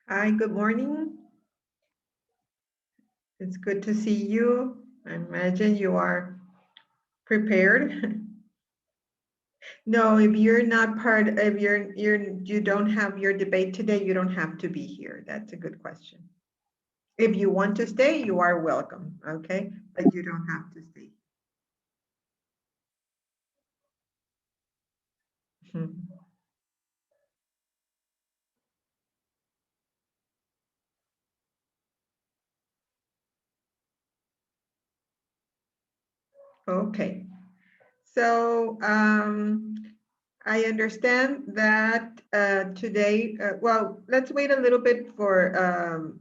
Hi, good morning. It's good to see you. I imagine you are prepared. No, if you're not if you don't have your debate today, you don't have to be here. That's a good question. If you want to stay, you are welcome, okay? But you don't have to stay. Mhm. Okay. So I understand that today, well, let's wait a little bit for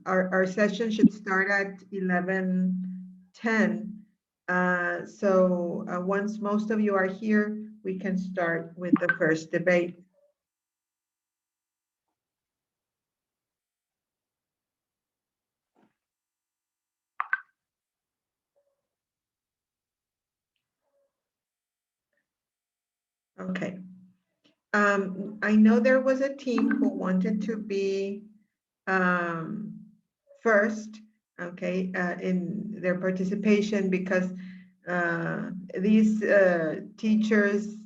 our session should start at 11:10. So once most of you are here, we can start with the first debate. Okay. I know there was a team who wanted to be um, first, okay, in their participation because these teachers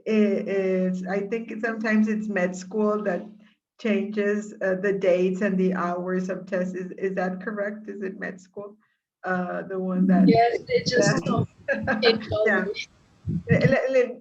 is, I think sometimes it's med school that changes the dates and the hours of tests. Is that correct? Is it med school? The one that, Yes, they just told, it told yeah. me.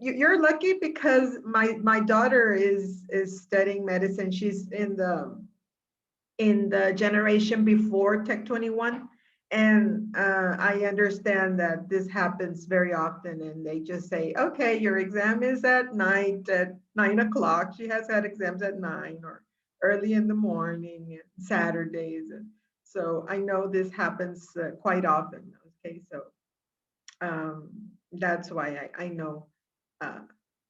You're lucky because my daughter is studying medicine. She's in the generation before Tech 21. And I understand that this happens very often and they just say, okay, your exam is at night at 9 o'clock. She has had exams at 9 or early in the morning, Saturdays. And so I know this happens quite often. Okay, so um, that's why I know uh,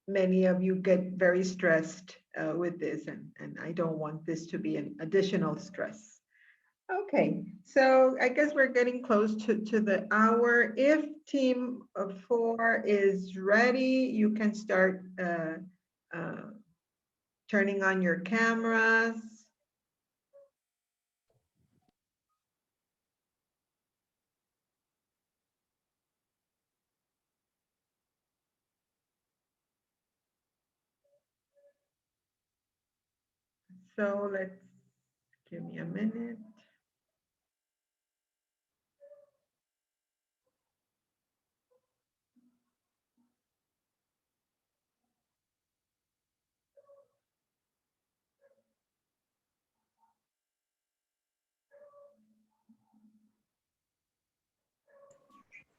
many of you get very stressed with this, and I don't want this to be an additional stress. Okay, so I guess we're getting close to the hour. If team of 4 is ready, you can start uh, turning on your cameras. So let's give me a minute.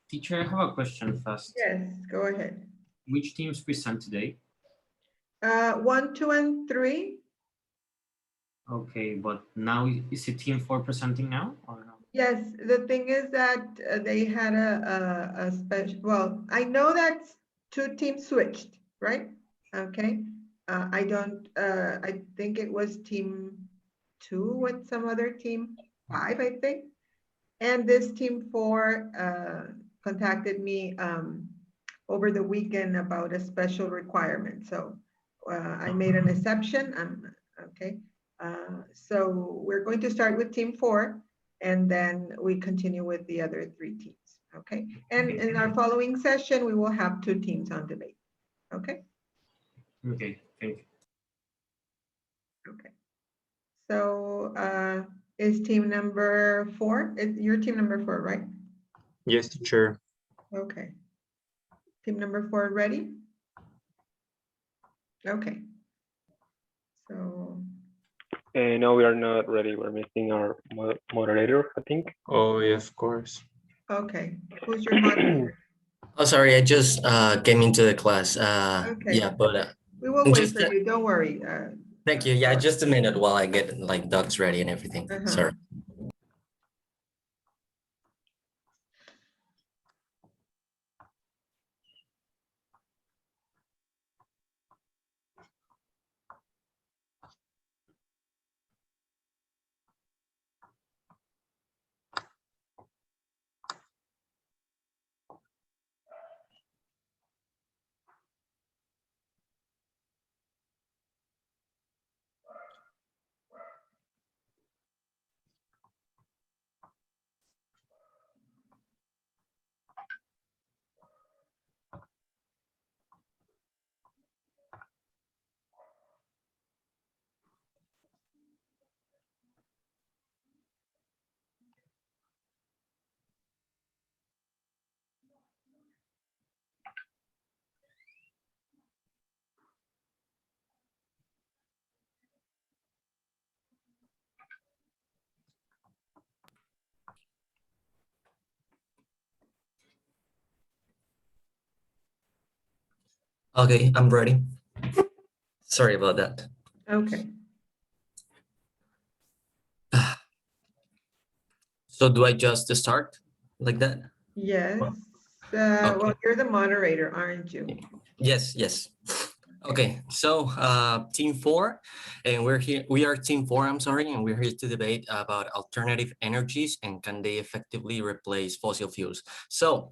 Teacher, I have a question first. Yes, go ahead. Which teams present today? 1, 2, and 3. Okay, but now is it team 4 presenting now or no? Yes, the thing is that they had a special, well, I know that 2 teams switched, right? Okay. I don't, I think it was team 2 with some other team 5, I think. And this team 4 contacted me over the weekend about a special requirement. So I made an exception. Okay. So we're going to start with team 4 and then we continue with the other 3 teams. Okay. And in our following session, we will have 2 teams on debate. Okay. Okay, thank you. Okay. So is team number 4? Your team number 4, right? Yes, teacher. Okay. Team number 4 ready? Okay. So, No, we are not ready. We're missing our moderator, I think. Oh, yes, of course. okay. Who's your moderator? Oh, sorry, I just came into the class. Okay. Yeah, but We will wait just for you. Don't worry. thank you. Yeah, just a minute while I get like docs ready and everything. Uh-huh. Sorry. Okay, I'm ready. Sorry about that. Okay. So do I just start like that? Yes. Okay. Well, you're the moderator, aren't you? Yes, yes. Okay, so team four, and we are team four, I'm sorry, and we're here to debate about alternative energies and can they effectively replace fossil fuels. So,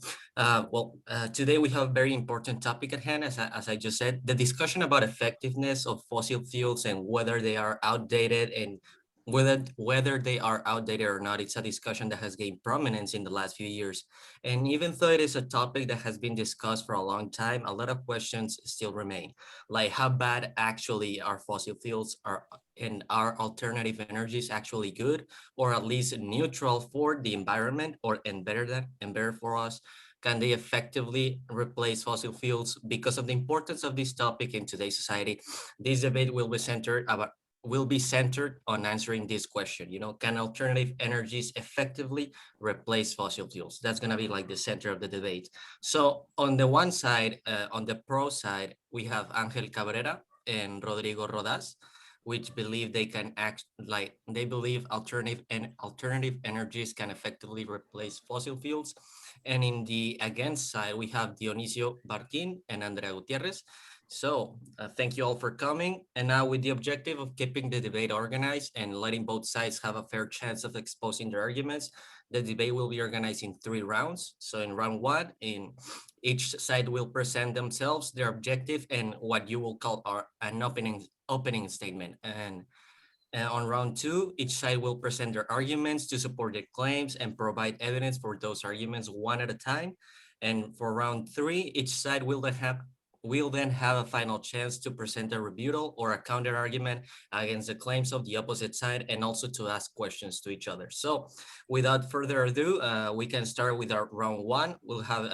today we have a very important topic at hand, as I just said, the discussion about effectiveness of fossil fuels and whether they are outdated and whether they are outdated or not. It's a discussion that has gained prominence in the last few years. And even though it is a topic that has been discussed for a long time, a lot of questions still remain. Like how bad actually are fossil fuels and are alternative energies actually good, or at least neutral for the environment, and better for us? Can they effectively replace fossil fuels? Because of the importance of this topic in today's society, this debate will be centered on answering this question. Can alternative energies effectively replace fossil fuels? That's going to be like the center of the debate. So on the one side, on the pro side, we have Angel Cabrera and Rodrigo Rodas, which believe they believe alternative energies can effectively replace fossil fuels. And in the against side, we have Dionisio Bartin and Andrea Gutierrez. So thank you all for coming. And now with the objective of keeping the debate organized and letting both sides have a fair chance of exposing their arguments, the debate will be organized in 3 rounds. So in round 1, each side will present themselves, their objective, and what you will call an opening statement. And on round 2, each side will present their arguments to support their claims and provide evidence for those arguments one at a time. And for round 3, each side will then have a final chance to present a rebuttal or a counter argument against the claims of the opposite side, and also to ask questions to each other. So without further ado, we can start with our round 1. We'll have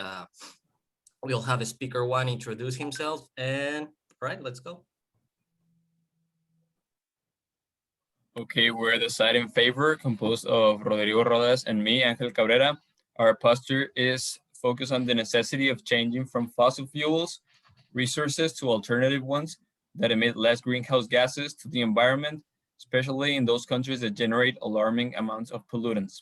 a speaker 1 introduce himself, and all right, let's go. Okay, we're the side in favor, composed of Rodrigo Rodas and me, Angel Cabrera. Our posture is focused on the necessity of changing from fossil fuels resources to alternative ones that emit less greenhouse gases to the environment, especially in those countries that generate alarming amounts of pollutants.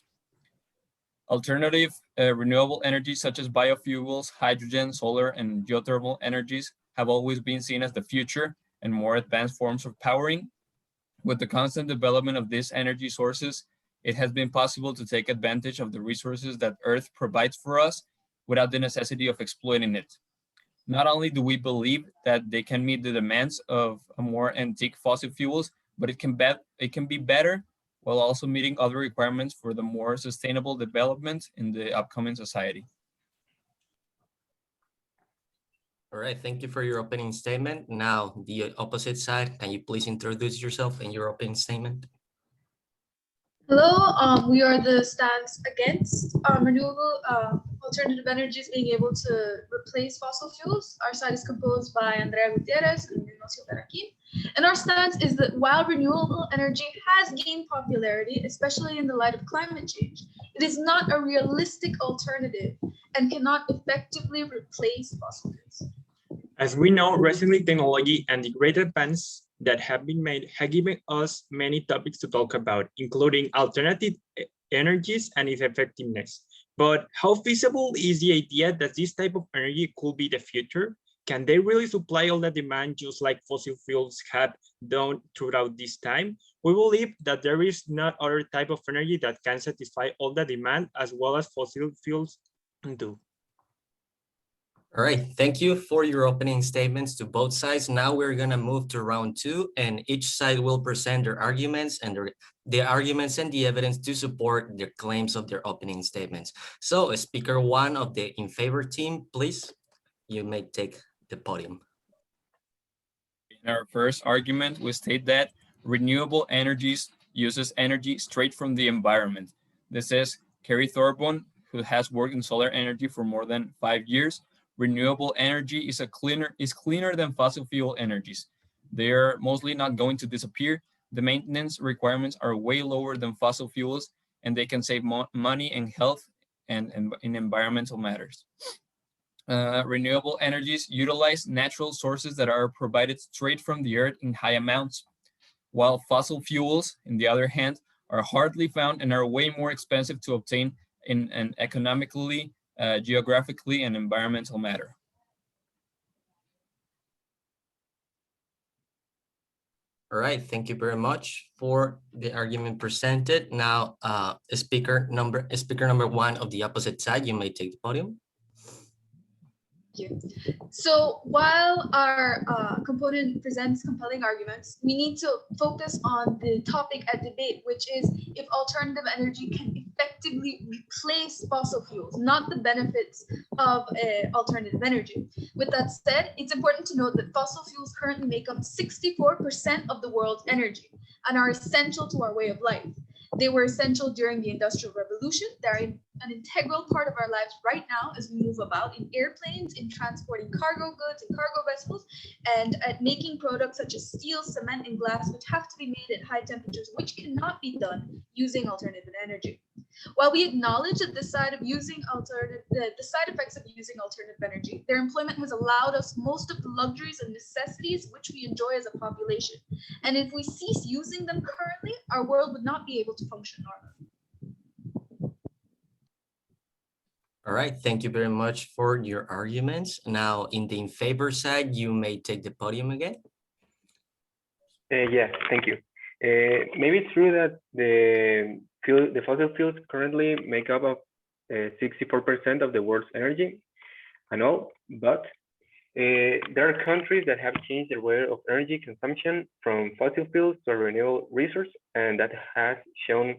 Alternative renewable energies such as biofuels, hydrogen, solar, and geothermal energies have always been seen as the future and more advanced forms of powering. With the constant development of these energy sources, it has been possible to take advantage of the resources that Earth provides for us without the necessity of exploiting it. Not only do we believe that they can meet the demands of a more antique fossil fuels, but it can be better while also meeting other requirements for the more sustainable development in the upcoming society. All right, thank you for your opening statement. Now, the opposite side, can you please introduce yourself and your opening statement? Hello, we are the stance against renewable alternative energies being able to replace fossil fuels. Our side is composed by Andrea Gutierrez and Dionisio Bartin. And our stance is that while renewable energy has gained popularity, especially in the light of climate change, it is not a realistic alternative and cannot effectively replace fossil fuels. As we know, recently technology and the great advances that have been made have given us many topics to talk about, including alternative energies and its effectiveness. But how feasible is the idea that this type of energy could be the future? Can they really supply all the demand just like fossil fuels have done throughout this time? We believe that there is not other type of energy that can satisfy all the demand as well as fossil fuels do. All right, thank you for your opening statements to both sides. Now we're gonna move to round 2, and each side will present their arguments and the arguments and the evidence to support their claims of their opening statements. So speaker 1 of the in favor team, please, you may take the podium. In our first argument, we state that renewable energies uses energy straight from the environment. This is Kerry Thorburn, who has worked in solar energy for more than 5 years. Renewable energy is cleaner than fossil fuel energies. They are mostly not going to disappear. The maintenance requirements are way lower than fossil fuels, and they can save money and health and in environmental matters. renewable energies utilize natural sources that are provided straight from the earth in high amounts, while fossil fuels, on the other hand, are hardly found and are way more expensive to obtain in an economically, geographically, and environmental matter. All right, thank you very much for the argument presented. Now, speaker number one of the opposite side, you may take the podium. Thank you. So while our component presents compelling arguments, we need to focus on the topic at debate, which is if alternative energy can effectively replace fossil fuels, not the benefits of alternative energy. With that said, it's important to note that fossil fuels currently make up 64% of the world's energy and are essential to our way of life. They were essential during the Industrial Revolution. They're an integral part of our lives right now as we move about in airplanes, in transporting cargo goods and cargo vessels, and at making products such as steel, cement, and glass, which have to be made at high temperatures, which cannot be done using alternative energy. While we acknowledge that the side effects of using alternative energy, their employment has allowed us most of the luxuries and necessities which we enjoy as a population. And if we cease using them currently, our world would not be able to function normally. All right, thank you very much for your arguments. Now, in the in favor side, you may take the podium again. Yeah, thank you. Maybe it's true that the fossil fuels currently make up of 64% of the world's energy and all, but there are countries that have changed their way of energy consumption from fossil fuels to a renewable resource, and that has shown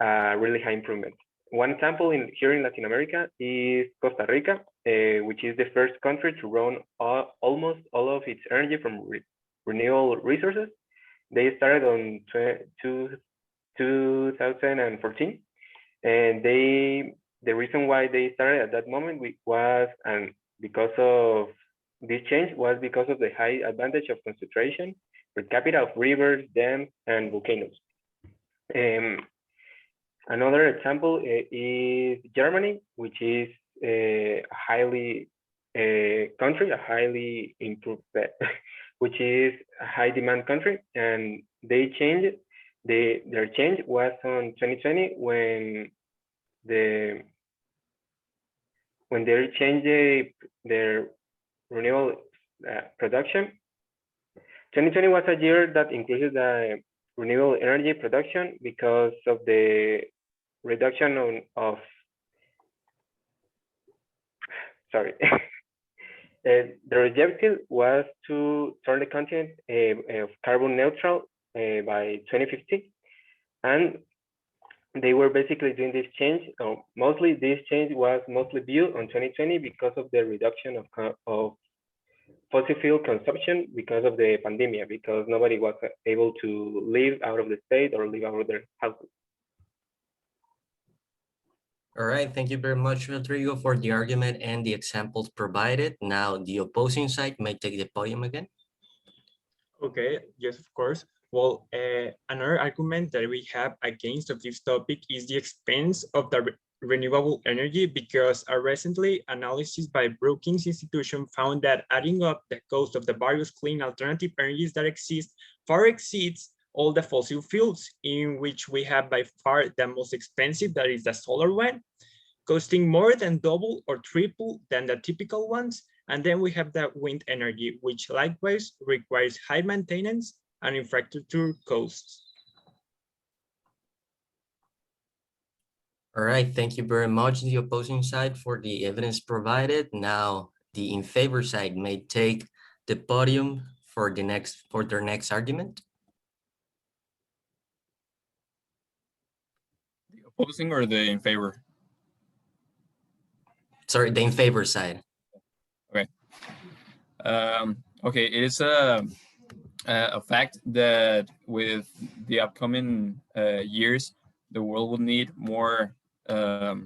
really high improvement. One example here in Latin America is Costa Rica, which is the first country to run almost all of its energy from renewable resources. They started on 2014, and the reason why they started at that moment was, and because of this change, was because of the high advantage of concentration per capita of rivers, dams, and volcanoes. Another example is Germany, which is a highly improved, which is a high demand country, and they changed. Their change was on 2020 when they changed their renewable production. 2020 was a year that increased the renewable energy production because of the reduction of the objective was to turn the continent carbon neutral by 2050, and they were basically doing this change. Mostly this change was mostly built on 2020 because of the reduction of fossil fuel consumption because of the pandemic, because nobody was able to live out of the state or live out of their houses. All right, thank you very much, Rodrigo, for the argument and the examples provided. Now, the opposing side may take the podium again. Okay, yes, of course. Well, another argument that we have against of this topic is the expense of the renewable energy, because a recently analysis by Brookings Institution found that adding up the cost of the various clean alternative energies that exist far exceeds all the fossil fuels, in which we have by far the most expensive, that is the solar one, costing more than double or triple than the typical ones. And then we have the wind energy, which likewise requires high maintenance and infrastructure costs. All right, thank you very much, the opposing side, for the evidence provided. Now, the in favor side may take the podium for their next argument. The opposing or the in favor? Sorry, the in favor side. Okay. Okay, it is a fact that with the upcoming years, the world will need more. There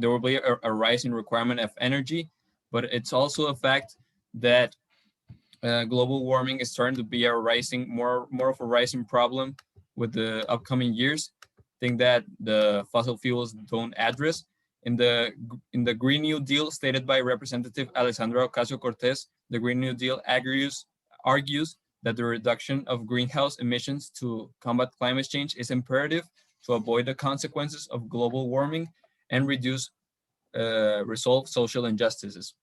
will be a rising requirement of energy, but it's also a fact that global warming is starting to be a more of a rising problem with the upcoming years. Thing that the fossil fuels don't address, In the Green New Deal stated by Representative Alessandra Ocasio-Cortez, the Green New Deal argues that the reduction of greenhouse emissions to combat climate change is imperative to avoid the consequences of global warming and resolve social injustices.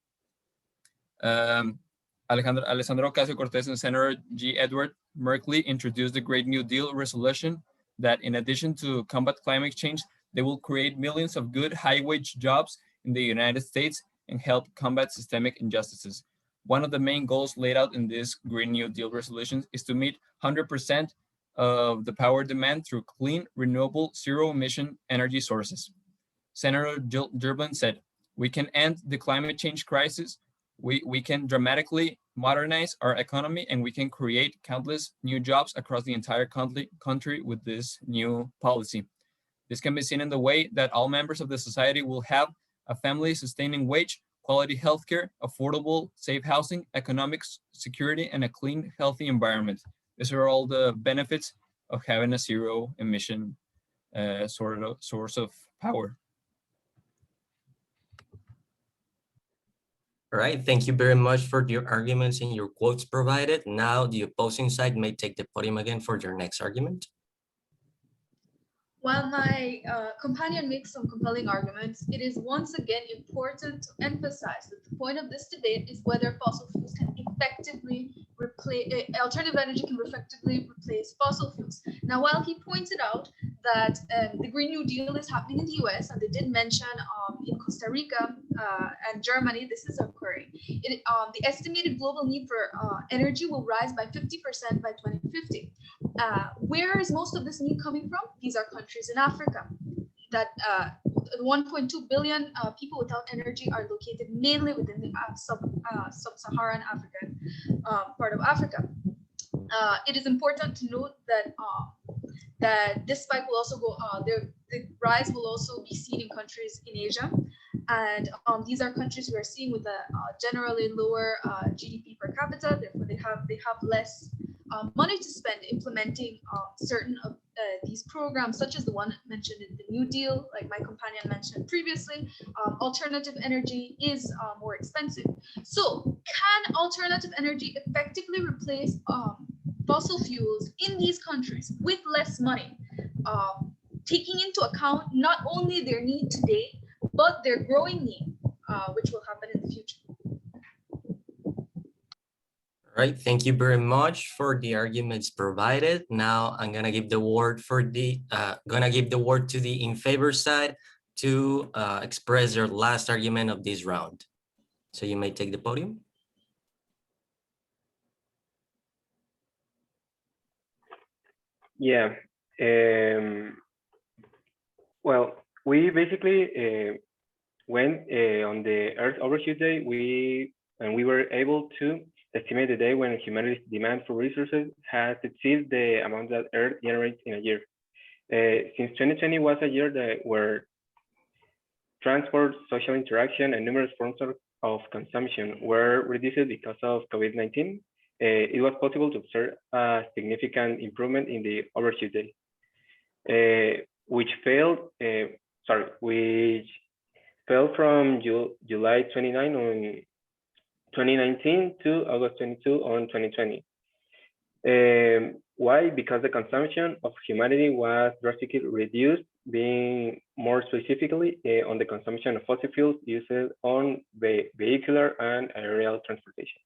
Alessandra Ocasio-Cortez and Senator G. Edward Merkley introduced the Great New Deal resolution that, in addition to combat climate change, they will create millions of good high-wage jobs in the United States and help combat systemic injustices. One of the main goals laid out in this Green New Deal resolution is to meet 100% of the power demand through clean, renewable, zero-emission energy sources. Senator Jill Durbin said, "We can end the climate change crisis, we can dramatically modernize our economy, and we can create countless new jobs across the entire country with this new policy. This can be seen in the way that all members of the society will have a family-sustaining wage, quality healthcare, affordable, safe housing, economic security, and a clean, healthy environment. These are all the benefits of having a zero-emission source of power." All right, thank you very much for your arguments and your quotes provided. Now the opposing side may take the podium again for their next argument. While my companion makes some compelling arguments, it is once again important to emphasize that the point of this debate is whether fossil fuels can effectively replace, alternative energy can effectively replace fossil fuels. Now, while he pointed out that the Green New Deal is happening in the US, and they did mention in Costa Rica and Germany, this is occurring. The estimated global need for energy will rise by 50% by 2050. Where is most of this need coming from? These are countries in Africa. That 1.2 billion people without energy are located mainly within the sub-Saharan African part of Africa. It is important to note that that this spike will also go, the rise will also be seen in countries in Asia. And these are countries we are seeing with a generally lower GDP per capita. Therefore, they have less money to spend implementing certain of these programs, such as the one mentioned in the New Deal, like my companion mentioned previously. Alternative energy is more expensive. So can alternative energy effectively replace fossil fuels in these countries with less money, taking into account not only their need today, but their growing need, which will happen in the future? All right, thank you very much for the arguments provided. Now I'm gonna give the word to the in favor side to express their last argument of this round. So you may take the podium. Yeah. Well, we basically went on the Earth Overshoot Day. We were able to estimate the day when humanity's demand for resources has exceeded the amount that Earth generates in a year. Since 2020 was a year where transport, social interaction, and numerous forms of consumption were reduced because of COVID-19, it was possible to observe a significant improvement in the Overshoot Day, which fell from July 29 on 2019 to August 22 on 2020. Why? Because the consumption of humanity was drastically reduced, being more specifically on the consumption of fossil fuels used on vehicular and aerial transportation.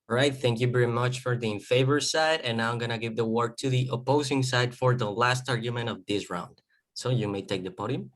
All right, thank you very much for the in favor side. And now I'm gonna give the word to the opposing side for the last argument of this round. So you may take the podium.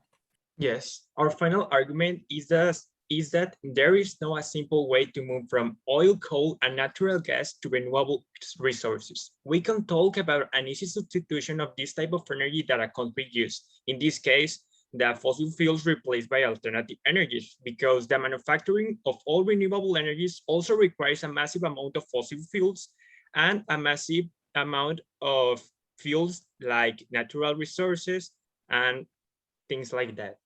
Yes, our final argument is that there is no a simple way to move from oil, coal, and natural gas to renewable resources. We can talk about an easy substitution of this type of energy that a country uses. In this case, the fossil fuels replaced by alternative energies, because the manufacturing of all renewable energies also requires a massive amount of fossil fuels and a massive amount of fuels like natural resources and things like that.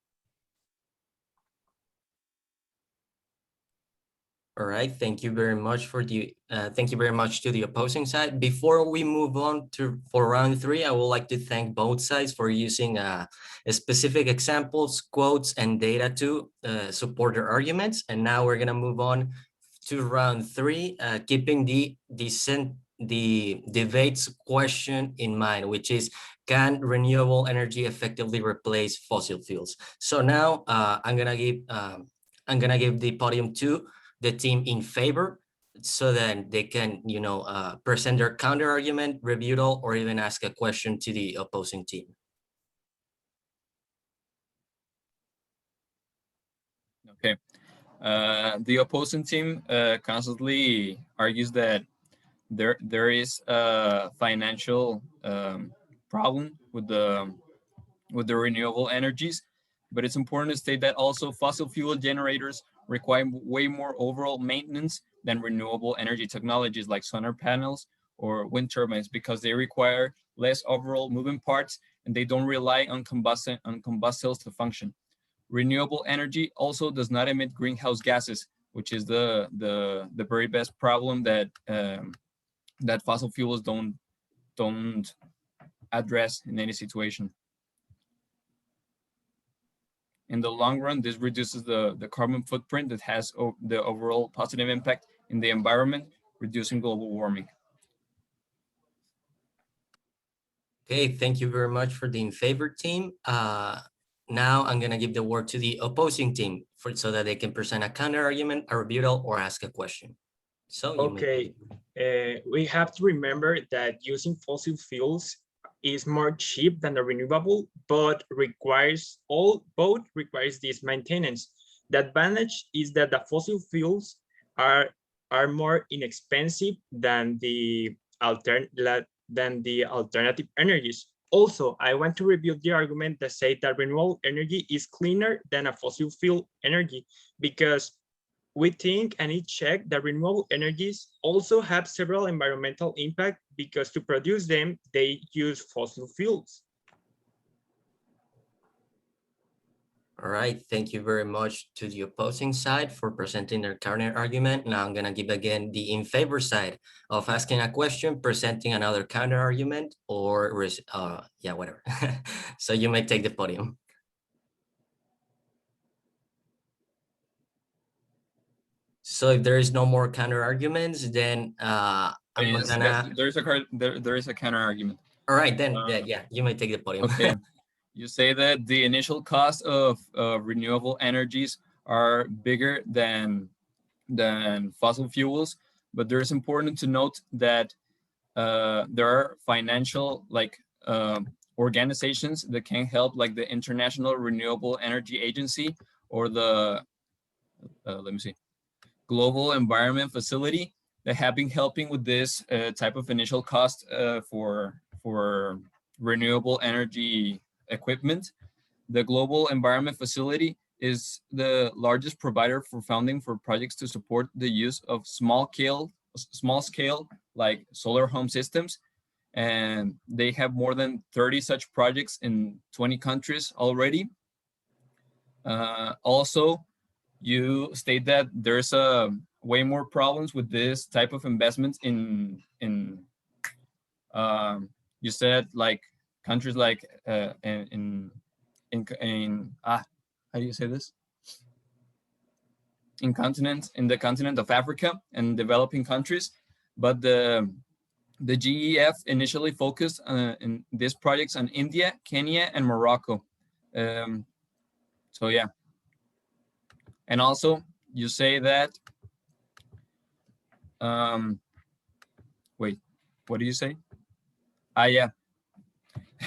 All right, thank you very much for the thank you very much to the opposing side. Before we move on to for round 3, I would like to thank both sides for using specific examples, quotes, and data to support their arguments. And now we're gonna move on to round 3, keeping the debate's question in mind, which is, can renewable energy effectively replace fossil fuels? So now I'm gonna give the podium to the team in favor, so that they can, present their counter argument, rebuttal, or even ask a question to the opposing team. Okay. The opposing team constantly argues that there is a financial problem with the renewable energies, but it's important to state that also fossil fuel generators require way more overall maintenance than renewable energy technologies like solar panels or wind turbines, because they require less overall moving parts and they don't rely on combustibles to function. Renewable energy also does not emit greenhouse gases, which is the very best problem that that fossil fuels don't address in any situation. In the long run, this reduces the carbon footprint that has the overall positive impact in the environment, reducing global warming. Okay, thank you very much for the in favor team. Now I'm gonna give the word to the opposing team so that they can present a counter argument, a rebuttal, or ask a question. So you Okay, we have to remember that using fossil fuels is more cheap than the renewable, but both requires this maintenance. The advantage is that the fossil fuels are more inexpensive than the alternative energies. Also, I want to review the argument that say that renewable energy is cleaner than a fossil fuel energy, because we think and it checked that renewable energies also have several environmental impact, because to produce them, they use fossil fuels. All right, thank you very much to the opposing side for presenting their counter argument. Now I'm gonna give again the in favor side of asking a question, presenting another counter argument, or yeah, whatever. So you may take the podium. So if there is no more counter arguments, then I'm not gonna. There is a counter argument. All right, then yeah, you may take the podium. Okay. You say that the initial cost of renewable energies are bigger than fossil fuels, but there is important to note that there are financial organizations that can help, like the International Renewable Energy Agency or the Global Environment Facility, that have been helping with this type of initial cost for renewable energy equipment. The Global Environment Facility is the largest provider for funding for projects to support the use of small scale like solar home systems, and they have more than 30 such projects in 20 countries already. Also, you state that there's way more problems with this type of investments in you said like countries like in how do you say this? In the continent of Africa and developing countries, but the GEF initially focused in these projects on India, Kenya, and Morocco. So yeah. And also you say that, wait, what do you say? Yeah.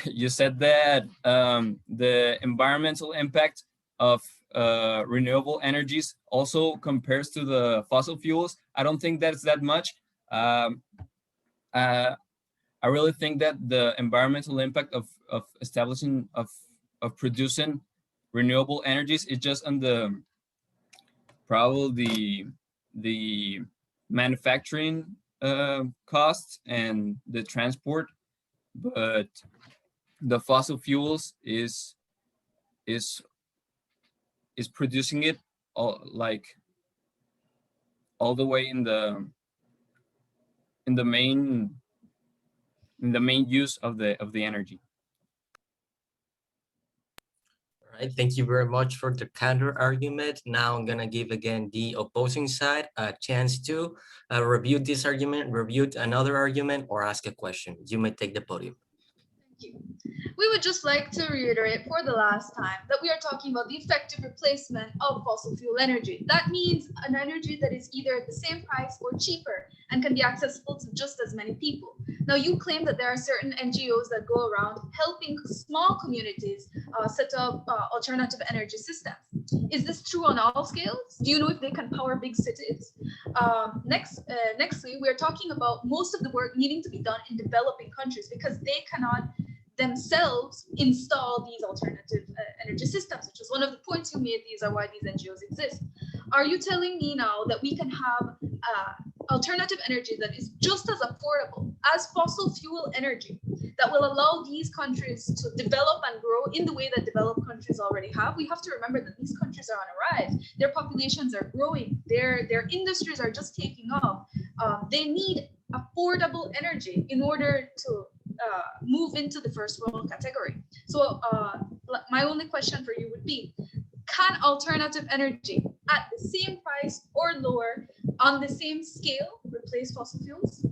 You said that the environmental impact of renewable energies also compares to the fossil fuels. I don't think that's that much. I really think that the environmental impact of establishing of producing renewable energies is just on the probably the manufacturing costs and the transport, but the fossil fuels is producing it all all the way in the main use of the energy. All right, thank you very much for the counter argument. Now I'm gonna give again the opposing side a chance to review this argument, review another argument, or ask a question. You may take the podium. Thank you. We would just like to reiterate for the last time that we are talking about the effective replacement of fossil fuel energy. That means an energy that is either at the same price or cheaper and can be accessible to just as many people. Now, you claim that there are certain NGOs that go around helping small communities set up alternative energy systems. Is this true on all scales? Do you know if they can power big cities? Nextly, we're talking about most of the work needing to be done in developing countries because they cannot themselves install these alternative energy systems, which is one of the points you made. These are why these NGOs exist. Are you telling me now that we can have alternative energy that is just as affordable as fossil fuel energy that will allow these countries to develop and grow in the way that developed countries already have? We have to remember that these countries are on a rise. Their populations are growing. Their industries are just taking off. They need affordable energy in order to move into the first world category. So my only question for you would be, can alternative energy at the same price or lower on the same scale replace fossil fuels?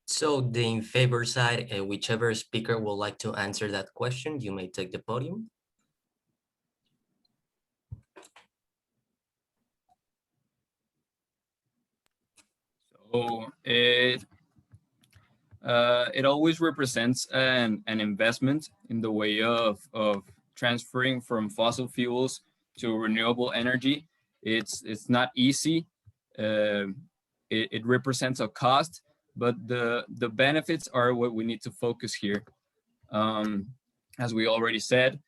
So the in favor side, whichever speaker would like to answer that question, you may take the podium. So it always represents an investment in the way of transferring from fossil fuels to renewable energy. It's not easy. It represents a cost, but the benefits are what we need to focus here. As we already said,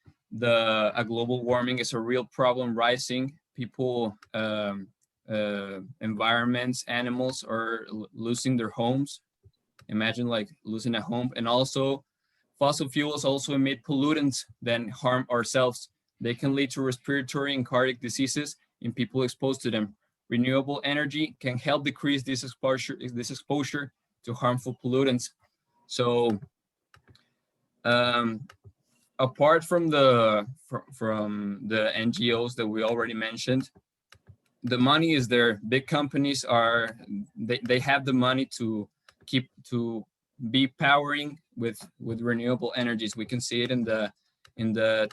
a global warming is a real problem rising. People, environments, animals are losing their homes. Imagine like losing a home. And also fossil fuels also emit pollutants that harm ourselves. They can lead to respiratory and cardiac diseases in people exposed to them. Renewable energy can help decrease this exposure to harmful pollutants. So apart from the NGOs that we already mentioned, the money is there. Big companies they have the money to be powering with renewable energies. We can see it in the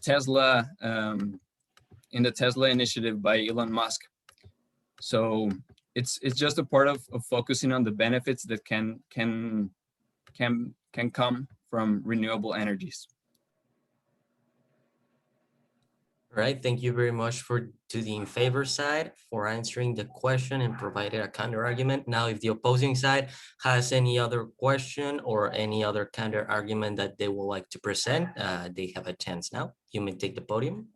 Tesla initiative by Elon Musk. So it's just a part of focusing on the benefits that can come from renewable energies. All right, thank you very much to the in favor side for answering the question and providing a counter argument. Now, if the opposing side has any other question or any other counter argument that they would like to present, they have a chance now. You may take the podium.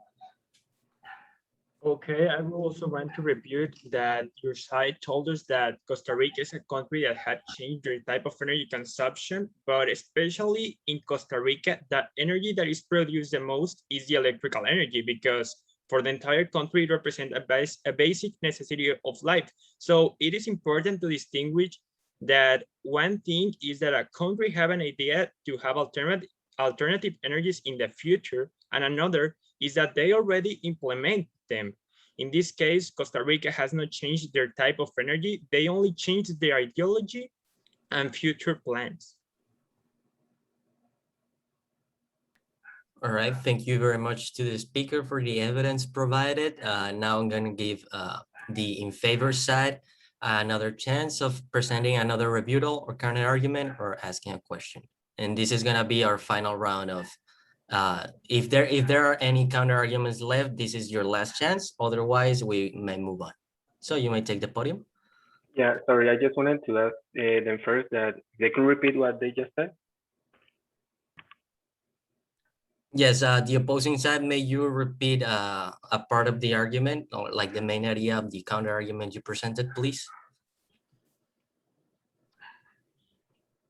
Okay, I will also want to rebuke that your side told us that Costa Rica is a country that had changed their type of energy consumption, but especially in Costa Rica, the energy that is produced the most is the electrical energy, because for the entire country, it represents a basic necessity of life. So it is important to distinguish that one thing is that a country have an idea to have alternative energies in the future, and another is that they already implement them. In this case, Costa Rica has not changed their type of energy. They only changed their ideology and future plans. All right, thank you very much to the speaker for the evidence provided. Now I'm going to give the in favor side another chance of presenting another rebuttal or counter argument or asking a question. And this is going to be our final round of if there are any counter arguments left, this is your last chance. Otherwise, we may move on. So you may take the podium. Yeah, sorry, I just wanted to ask them first that they can repeat what they just said. Yes, the opposing side, may you repeat a part of the argument, or like the main idea of the counter argument you presented, please?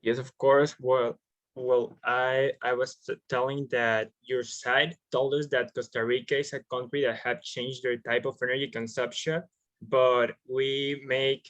Yes, of course. Well, Well, I was telling that your side told us that Costa Rica is a country that have changed their type of energy consumption, but we make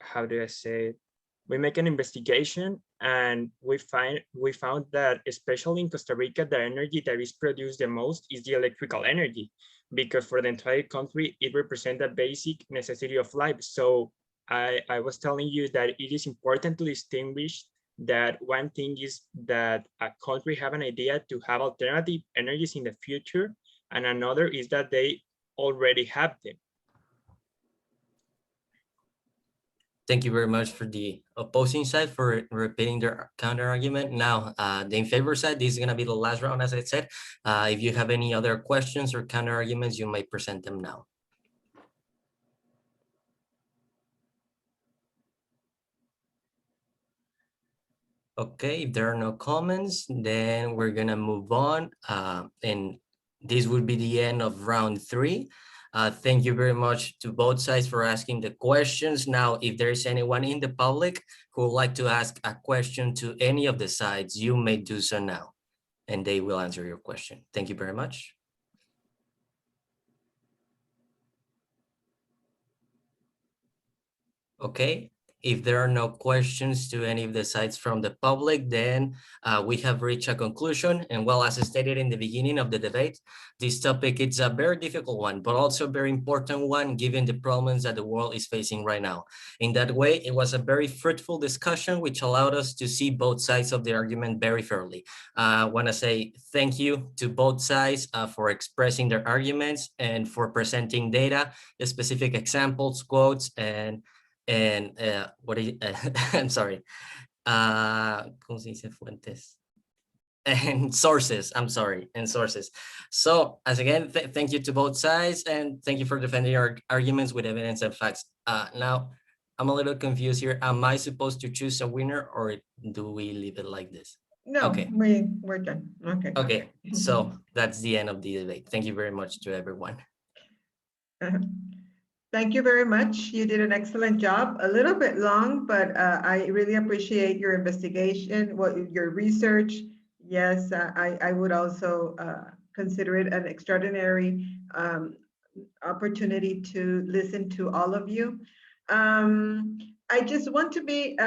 how do I say it? We make an investigation and we found that especially in Costa Rica, the energy that is produced the most is the electrical energy, because for the entire country, it represents a basic necessity of life. So I was telling you that it is important to distinguish that one thing is that a country have an idea to have alternative energies in the future, and another is that they already have them. Thank you very much for the opposing side for repeating their counter argument. Now, the in favor side, this is going to be the last round, as I said. If you have any other questions or counter arguments, you may present them now. Okay, if there are no comments, then we're going to move on. And this would be the end of round 3. Thank you very much to both sides for asking the questions. Now, if there's anyone in the public who would like to ask a question to any of the sides, you may do so now, and they will answer your question. Thank you very much. Okay. If there are no questions to any of the sides from the public, then we have reached a conclusion. And well, as I stated in the beginning of the debate, this topic is a very difficult one, but also a very important one, given the problems that the world is facing right now. In that way, it was a very fruitful discussion, which allowed us to see both sides of the argument very fairly. I want to say thank you to both sides for expressing their arguments and for presenting data, specific examples, quotes, and what is I'm sorry, ¿cómo se dice fuentes? And sources, I'm sorry, and sources. So as again, thank you to both sides, and thank you for defending your arguments with evidence and facts. Now, I'm a little confused here. Am I supposed to choose a winner, or do we leave it like this? No, Okay. we're done. Okay. Okay, so that's the end of the debate. Thank you very much to everyone. Thank you very much. You did an excellent job. A little bit long, but I really appreciate your investigation, your research. Yes, I would also consider it an extraordinary opportunity to listen to all of you. I just want to be,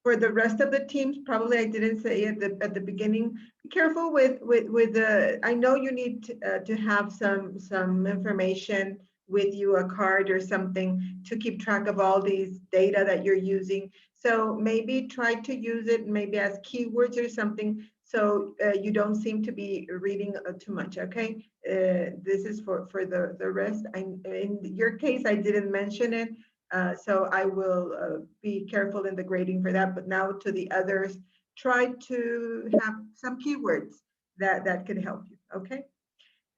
for the rest of the teams, probably I didn't say it at the beginning, be careful with the, I know you need to have some information with you, a card or something to keep track of all these data that you're using. So maybe try to use it maybe as keywords or something, so you don't seem to be reading too much, okay? This is for the rest. In your case, I didn't mention it, so I will be careful in the grading for that. But now to the others, try to have some keywords that could help you, okay?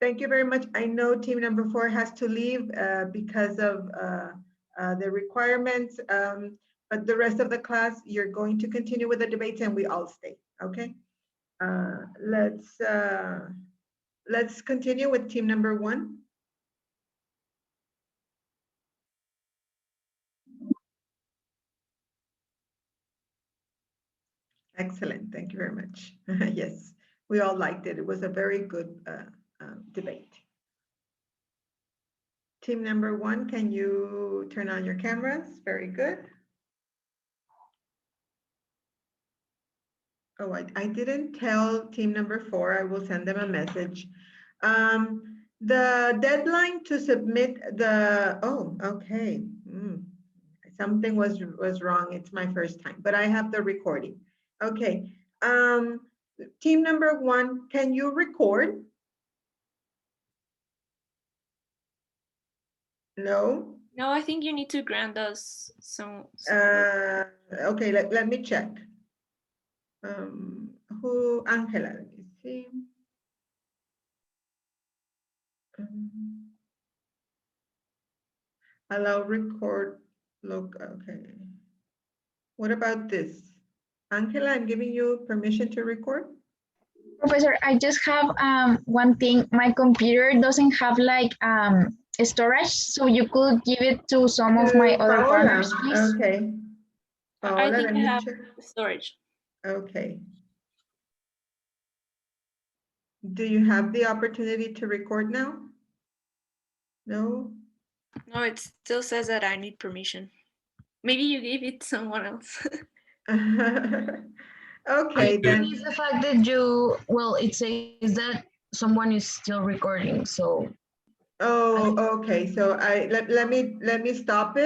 Thank you very much. I know team number 4 has to leave because of the requirements, but the rest of the class, you're going to continue with the debates and we all stay, okay? Let's continue with team number 1. Excellent, thank you very much. Yes, we all liked it. It was a very good debate. Team number 1, can you turn on your cameras? Very good. Oh, I didn't tell team number 4. I will send them a message. The deadline to submit the, oh, okay. Something was wrong. It's my first time, but I have the recording. Okay. Team number 1, can you record? No? No, I think you need to grant us some. Okay, let me check. Who, Angela, let me see. Allow record, look, okay. What about this? Angela, I'm giving you permission to record. Professor, I just have one thing. My computer doesn't have like storage, so you could give it to some of my other partners, please. Okay. Paola, think let I me have check. storage. Okay. Do you have the opportunity to record now? No? No, it still says that I need permission. Maybe you gave it to someone else. Okay, then. It's the fact that you, well, it says that someone is still recording, so. Oh, okay. So let me stop it.